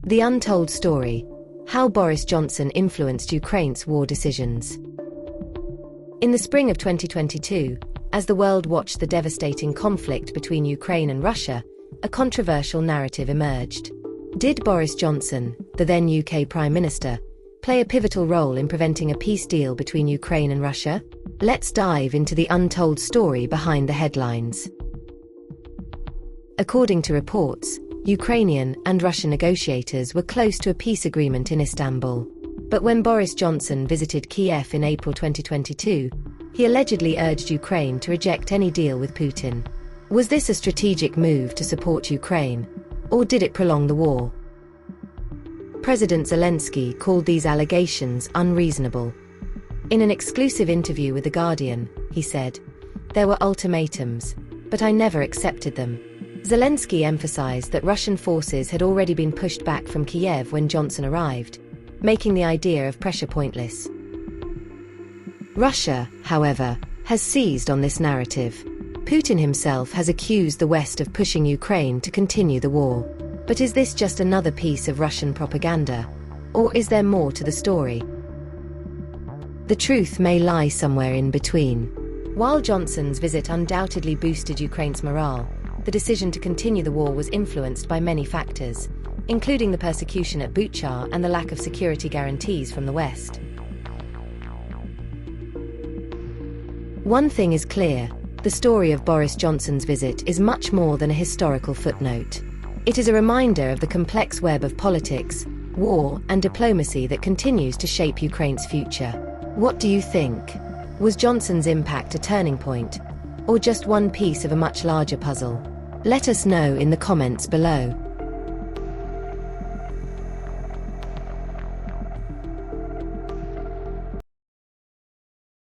The Untold Story: How Boris Johnson Influenced Ukraine's War Decisions. In the spring of 2022, as the world watched the devastating conflict between Ukraine and Russia, a controversial narrative emerged. Did Boris Johnson, the then UK Prime Minister, play a pivotal role in preventing a peace deal between Ukraine and Russia? Let's dive into the untold story behind the headlines. According to reports, Ukrainian and Russian negotiators were close to a peace agreement in Istanbul. But when Boris Johnson visited Kyiv in April 2022, he allegedly urged Ukraine to reject any deal with Putin. Was this a strategic move to support Ukraine, or did it prolong the war? President Zelenskyy called these allegations unreasonable. In an exclusive interview with The Guardian, he said, "There were ultimatums, but I never accepted them." Zelenskyy emphasized that Russian forces had already been pushed back from Kyiv when Johnson arrived, making the idea of pressure pointless. Russia, however, has seized on this narrative. Putin himself has accused the West of pushing Ukraine to continue the war. But is this just another piece of Russian propaganda? Or is there more to the story? The truth may lie somewhere in between. While Johnson's visit undoubtedly boosted Ukraine's morale, the decision to continue the war was influenced by many factors, including the persecution at Bucha and the lack of security guarantees from the West. One thing is clear: the story of Boris Johnson's visit is much more than a historical footnote. It is a reminder of the complex web of politics, war, and diplomacy that continues to shape Ukraine's future. What do you think? Was Johnson's impact a turning point, or just one piece of a much larger puzzle? Let us know in the comments below.